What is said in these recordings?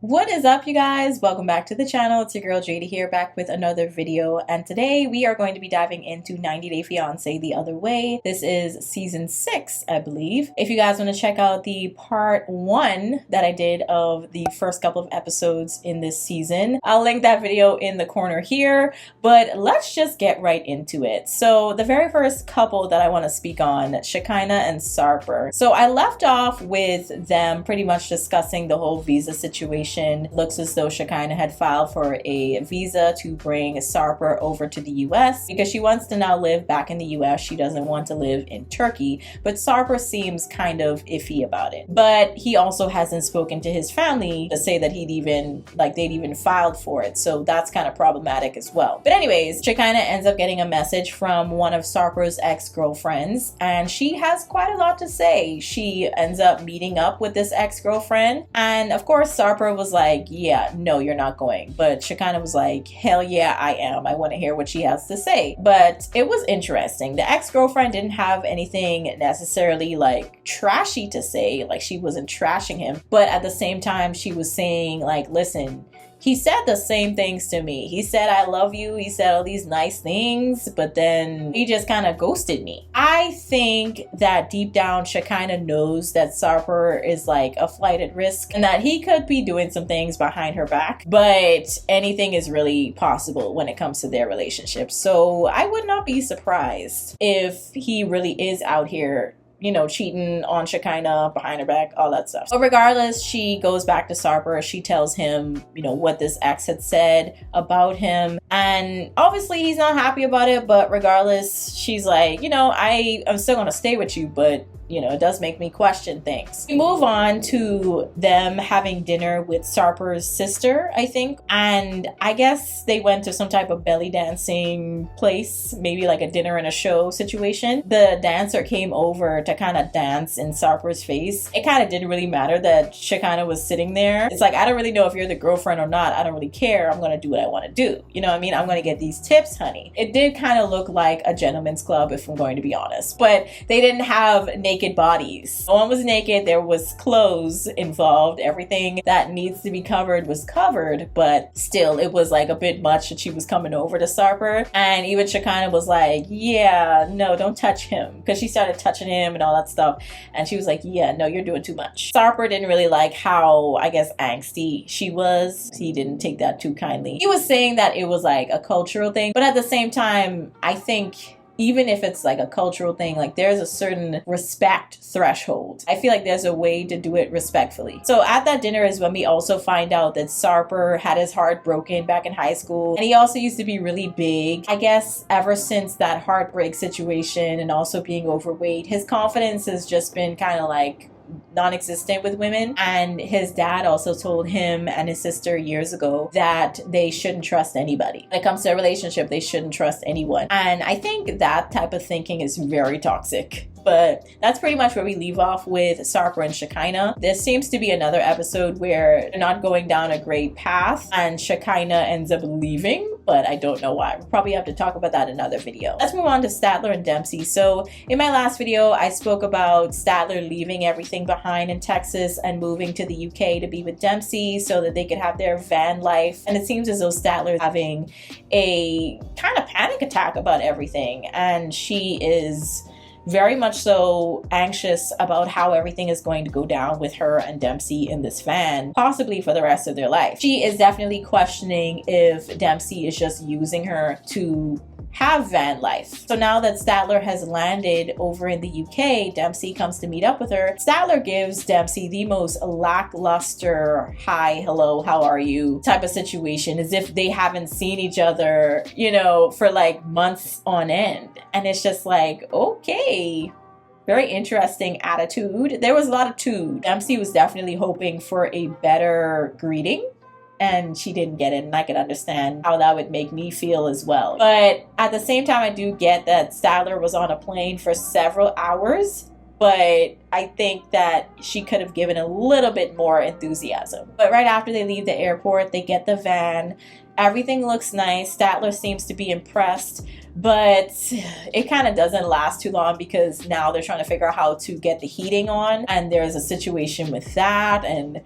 What is up, you guys? Welcome back to the channel. It's your girl JD here, back with another video, and today we are going to be diving into 90 Day Fiancé the Other Way. This is season 6, I believe. If you guys want to check out the part 1 that I did of the first couple of episodes in this season, I'll link that video in the corner here, but let's just get right into it. So the very first couple that I want to speak on, Shekinah and Sarper. So I left off with them pretty much discussing the whole visa situation. Looks as though Shekinah had filed for a visa to bring Sarper over to the US because she wants to now live back in the US. She doesn't want to live in Turkey, but Sarper seems kind of iffy about it. But he also hasn't spoken to his family to say that they'd even filed for it. So that's kind of problematic as well. But anyways, Shekinah ends up getting a message from one of Sarper's ex-girlfriends, and she has quite a lot to say. She ends up meeting up with this ex-girlfriend, and of course Sarper was like, yeah, no, you're not going. But Shekinah was like, hell yeah, I am. I want to hear what she has to say. But it was interesting. The ex-girlfriend didn't have anything necessarily like trashy to say. Like, she wasn't trashing him. But at the same time, she was saying like, listen, he said the same things to me. He said, I love you. He said all these nice things, but then he just kind of ghosted me. I think that deep down, Shekinah knows that Sarper is like a flight at risk and that he could be doing some things behind her back, but anything is really possible when it comes to their relationship. So I would not be surprised if he really is out here, you know, cheating on Shekinah behind her back, all that stuff. But regardless, she goes back to Sarper. She tells him, you know, what this ex had said about him. And obviously he's not happy about it, but regardless, she's like, you know, I'm still gonna stay with you, but you know, it does make me question things. We move on to them having dinner with Sarper's sister, I think. And I guess they went to some type of belly dancing place, maybe like a dinner and a show situation. The dancer came over to kind of dance in Sarper's face. It kind of didn't really matter that Shekinah was sitting there. It's like, I don't really know if you're the girlfriend or not. I don't really care. I'm going to do what I want to do. You know what I mean? I'm going to get these tips, honey. It did kind of look like a gentleman's club, if I'm going to be honest. But they didn't have naked bodies. No one was naked. There was clothes involved. Everything that needs to be covered was covered, but still it was like a bit much that she was coming over to Sarper. And even Shekinah was like, yeah, no, don't touch him, because she started touching him and all that stuff, and she was like, yeah, no, you're doing too much. Sarper didn't really like how, I guess, angsty she was. He didn't take that too kindly. He was saying that it was like a cultural thing, but at the same time, I think even if it's like a cultural thing, like there's a certain respect threshold. I feel like there's a way to do it respectfully. So at that dinner is when we also find out that Sarper had his heart broken back in high school. And he also used to be really big. I guess ever since that heartbreak situation and also being overweight, his confidence has just been kind of like non-existent with women. And his dad also told him and his sister years ago that they shouldn't trust anybody. When it comes to a relationship, they shouldn't trust anyone. And I think that type of thinking is very toxic. But that's pretty much where we leave off with Sarper and Shekinah. This seems to be another episode where they're not going down a great path and Shekinah ends up leaving, but I don't know why. We'll probably have to talk about that in another video. Let's move on to Statler and Dempsey. So in my last video, I spoke about Statler leaving everything behind in Texas and moving to the UK to be with Dempsey so that they could have their van life. And it seems as though Statler is having a kind of panic attack about everything. And she is very much so anxious about how everything is going to go down with her and Dempsey in this van, possibly for the rest of their life. She is definitely questioning if Dempsey is just using her to have van life. So now that Statler has landed over in the UK, Dempsey comes to meet up with her. Statler gives Dempsey the most lackluster, hi, hello, how are you type of situation, as if they haven't seen each other, you know, for like months on end. And it's just like, okay, very interesting attitude. There was a lot of tude. Dempsey was definitely hoping for a better greeting, and she didn't get it, and I could understand how that would make me feel as well. But at the same time, I do get that Statler was on a plane for several hours, but I think that she could have given a little bit more enthusiasm. But right after they leave the airport, they get the van. Everything looks nice. Statler seems to be impressed, but it kind of doesn't last too long because now they're trying to figure out how to get the heating on, and there's a situation with that, and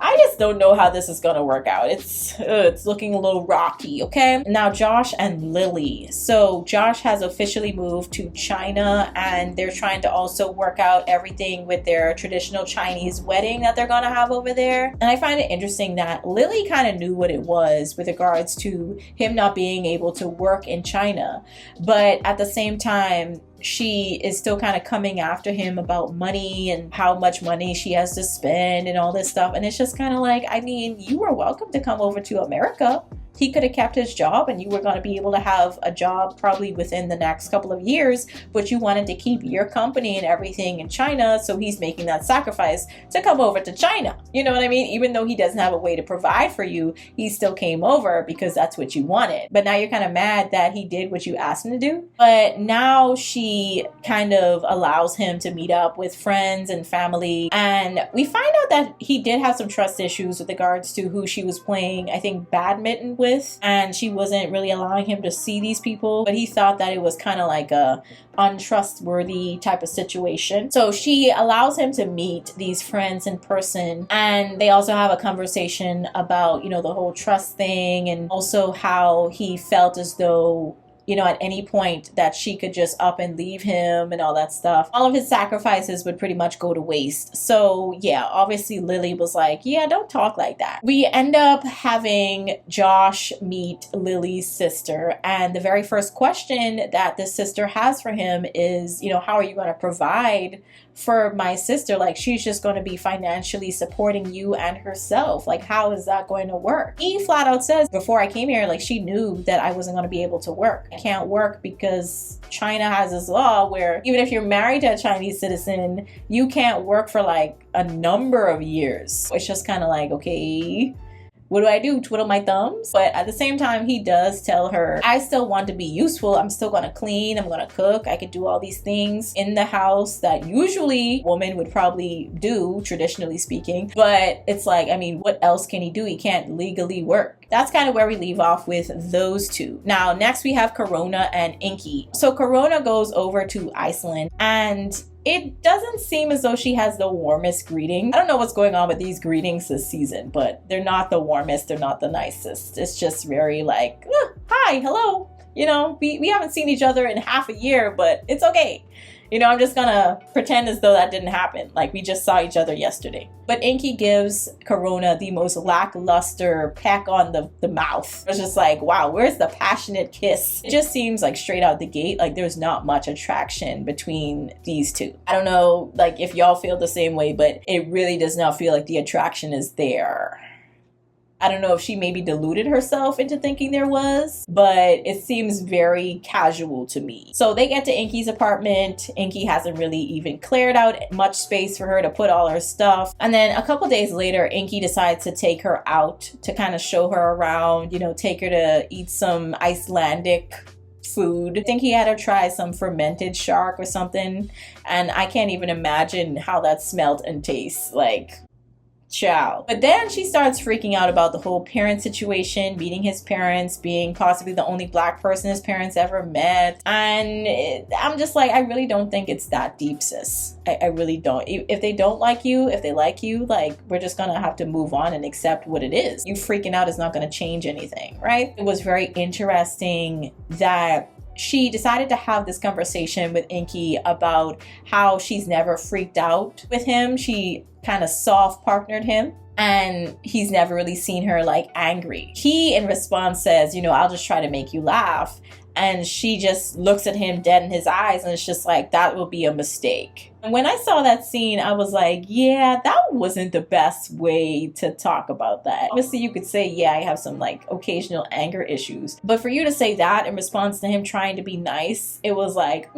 I just don't know how this is gonna work out. It's looking a little rocky, okay? Now Josh and Lily. So Josh has officially moved to China, and they're trying to also work out everything with their traditional Chinese wedding that they're gonna have over there. And I find it interesting that Lily kind of knew what it was with regards to him not being able to work in China, but at the same time she is still kind of coming after him about money and how much money she has to spend and all this stuff. And it's just kind of like, I mean, you were welcome to come over to America. He could have kept his job and you were going to be able to have a job probably within the next couple of years, but you wanted to keep your company and everything in China, so he's making that sacrifice to come over to China. You know what I mean? Even though he doesn't have a way to provide for you, he still came over because that's what you wanted. But now you're kind of mad that he did what you asked him to do. But now she kind of allows him to meet up with friends and family, and we find out that he did have some trust issues with regards to who she was playing, I think, badminton with, and she wasn't really allowing him to see these people, but he thought that it was kind of like a untrustworthy type of situation. So she allows him to meet these friends in person, and they also have a conversation about, you know, the whole trust thing, and also how he felt as though, you know, at any point that she could just up and leave him and all that stuff. All of his sacrifices would pretty much go to waste. So yeah, obviously Lily was like, yeah, don't talk like that. We end up having Josh meet Lily's sister, and the very first question that the sister has for him is, you know, how are you going to provide for my sister? Like, she's just going to be financially supporting you and herself. Like, how is that going to work? He flat out says, before I came here, like, she knew that I wasn't going to be able to work. I can't work because China has this law where even if you're married to a Chinese citizen, you can't work for like a number of years. It's just kind of like, okay, what do I do? Twiddle my thumbs? But at the same time, he does tell her, I still want to be useful. I'm still going to clean. I'm going to cook. I can do all these things in the house that usually a woman would probably do, traditionally speaking. But it's like, I mean, what else can he do? He can't legally work. That's kind of where we leave off with those two. Now, next we have Corona and Inky. So Corona goes over to Iceland, and it doesn't seem as though she has the warmest greeting. I don't know what's going on with these greetings this season, but they're not the warmest. They're not the nicest. It's just very like, hi, hello. You know, we haven't seen each other in half a year, but it's okay. You know, I'm just gonna pretend as though that didn't happen. Like, we just saw each other yesterday. But Inky gives Corona the most lackluster peck on the mouth. It's just like, wow, where's the passionate kiss? It just seems like straight out the gate, like there's not much attraction between these two. I don't know, like, if y'all feel the same way, but it really does not feel like the attraction is there. I don't know if she maybe deluded herself into thinking there was, but it seems very casual to me. So they get to Inky's apartment. Inky hasn't really even cleared out much space for her to put all her stuff. And then a couple days later, Inky decides to take her out to kind of show her around, you know, take her to eat some Icelandic food. I think he had her try some fermented shark or something. And I can't even imagine how that smelled and tastes like. Ciao. But then she starts freaking out about the whole parent situation, meeting his parents, being possibly the only black person his parents ever met. And I'm just like, I really don't think it's that deep, sis. I really don't. If they don't like you, if they like you, like, we're just gonna have to move on and accept what it is. You freaking out is not gonna change anything, right? It was very interesting that she decided to have this conversation with Inky about how she's never freaked out with him. She kind of soft partnered him, and he's never really seen her like angry. He in response says, you know, I'll just try to make you laugh. And she just looks at him dead in his eyes, and it's just like, that will be a mistake. And when I saw that scene, I was like, yeah, that wasn't the best way to talk about that. Obviously, you could say, yeah, I have some like occasional anger issues. But for you to say that in response to him trying to be nice, it was like,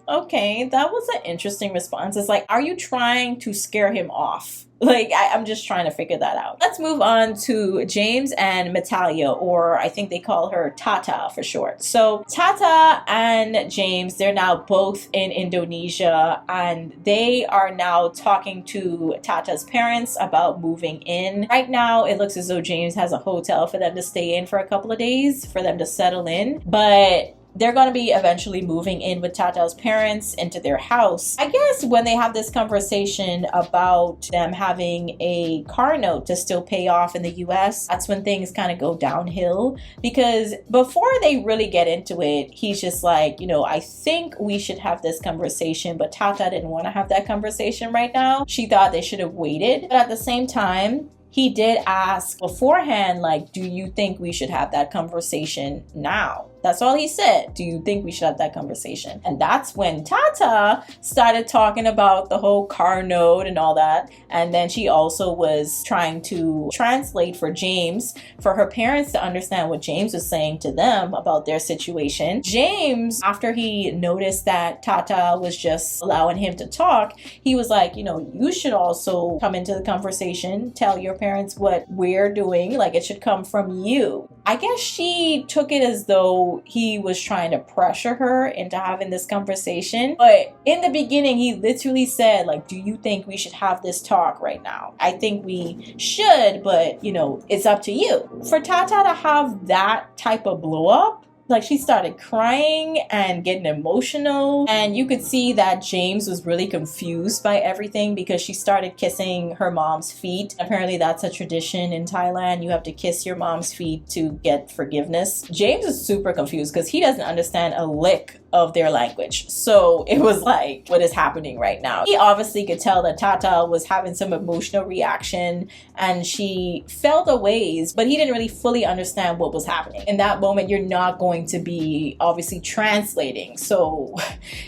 okay, that was an interesting response. It's like, are you trying to scare him off? Like, I'm just trying to figure that out. Let's move on to James and Metalia, or I think they call her Tata for short. So Tata and James, they're now both in Indonesia, and they are now talking to Tata's parents about moving in. Right now, it looks as though James has a hotel for them to stay in for a couple of days, for them to settle in. But they're going to be eventually moving in with Tata's parents into their house. I guess when they have this conversation about them having a car note to still pay off in the US, that's when things kind of go downhill, because before they really get into it, he's just like, you know, I think we should have this conversation, but Tata didn't want to have that conversation right now. She thought they should have waited. But at the same time, he did ask beforehand, like, do you think we should have that conversation now? That's all he said. Do you think we should have that conversation? And that's when Tata started talking about the whole car note and all that. And then she also was trying to translate for James, for her parents to understand what James was saying to them about their situation. James, after he noticed that Tata was just allowing him to talk, he was like, you know, you should also come into the conversation, tell your parents what we're doing. Like, it should come from you. I guess she took it as though he was trying to pressure her into having this conversation. But in the beginning, he literally said, like, do you think we should have this talk right now? I think we should, but, you know, it's up to you. For Tata to have that type of blow up, like, she started crying and getting emotional, and you could see that James was really confused by everything because she started kissing her mom's feet. Apparently that's a tradition in Thailand. You have to kiss your mom's feet to get forgiveness. James is super confused because he doesn't understand a lick of their language. So it was like, what is happening right now? He obviously could tell that Tata was having some emotional reaction and she felt a ways, but he didn't really fully understand what was happening. In that moment, you're not going to be obviously translating. So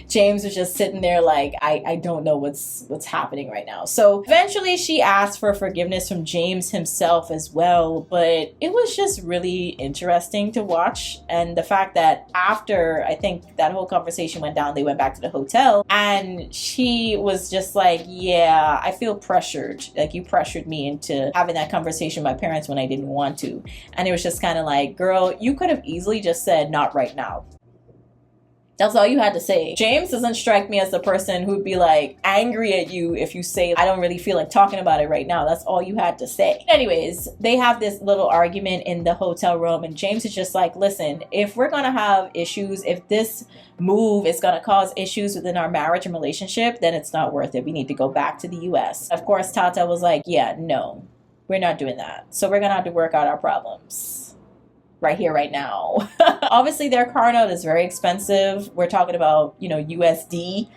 James was just sitting there like, I don't know what's happening right now. So eventually she asked for forgiveness from James himself as well, but it was just really interesting to watch. And the fact that after, I think that whole conversation went down, they went back to the hotel and she was just like, yeah, I feel pressured. Like, you pressured me into having that conversation with my parents when I didn't want to. And it was just kind of like, girl, you could have easily just said not right now. That's all you had to say. James doesn't strike me as the person who'd be like angry at you if you say, I don't really feel like talking about it right now. That's all you had to say. Anyways, they have this little argument in the hotel room and James is just like, listen, if we're gonna have issues, if this move is gonna cause issues within our marriage and relationship, then it's not worth it. We need to go back to the US. Of course, Tata was like, yeah, no, we're not doing that. So we're gonna have to work out our problems right here, right now. Obviously, their car note is very expensive. We're talking about, you know, USD.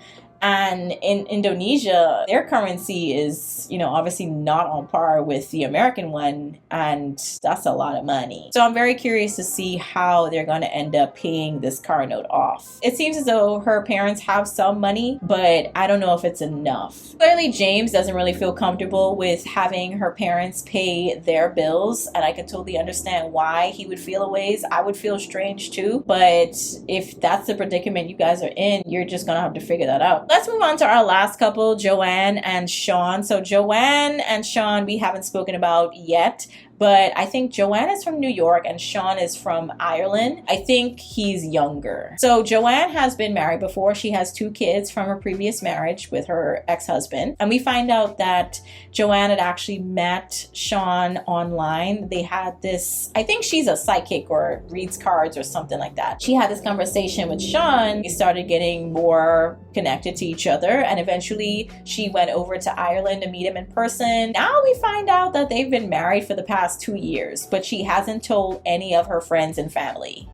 And in Indonesia, their currency is, you know, obviously not on par with the American one. And that's a lot of money. So I'm very curious to see how they're going to end up paying this car note off. It seems as though her parents have some money, but I don't know if it's enough. Clearly, James doesn't really feel comfortable with having her parents pay their bills. And I can totally understand why he would feel a ways. I would feel strange too. But if that's the predicament you guys are in, you're just going to have to figure that out. Let's move on to our last couple, Joanne and Sean. So Joanne and Sean, we haven't spoken about yet, but I think Joanne is from New York and Sean is from Ireland. I think he's younger. So Joanne has been married before. She has 2 kids from her previous marriage with her ex-husband. And we find out that Joanne had actually met Sean online. They had this, I think she's a psychic or reads cards or something like that. She had this conversation with Sean. They started getting more connected to each other. And eventually she went over to Ireland to meet him in person. Now we find out that they've been married for the past 2 years, but she hasn't told any of her friends and family.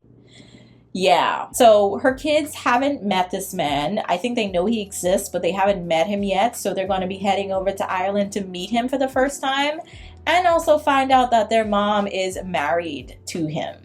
Yeah, so her kids haven't met this man. I think they know he exists, but they haven't met him yet. So they're going to be heading over to Ireland to meet him for the first time and also find out that their mom is married to him.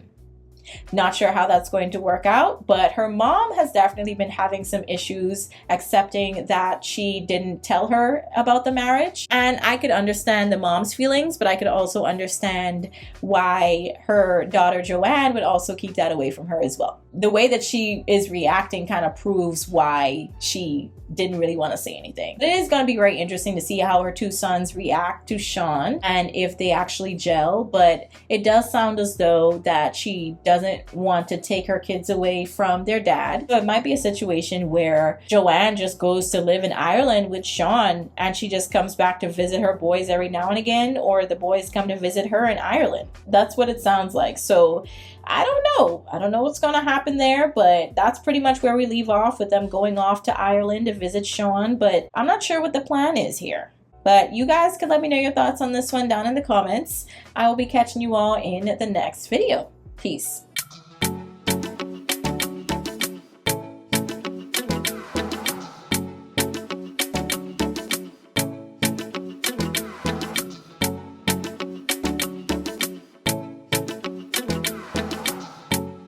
Not sure how that's going to work out, but her mom has definitely been having some issues accepting that she didn't tell her about the marriage. And I could understand the mom's feelings, but I could also understand why her daughter Joanne would also keep that away from her as well. The way that she is reacting kind of proves why she didn't really want to say anything. It is going to be very interesting to see how her 2 sons react to Sean and if they actually gel, but it does sound as though that she doesn't want to take her kids away from their dad. So it might be a situation where Joanne just goes to live in Ireland with Sean and she just comes back to visit her boys every now and again, or the boys come to visit her in Ireland. That's what it sounds like. So I don't know. I don't know what's going to happen happen there, but that's pretty much where we leave off, with them going off to Ireland to visit Sean. But I'm not sure what the plan is here. But you guys can let me know your thoughts on this one down in the comments. I will be catching you all in the next video. Peace.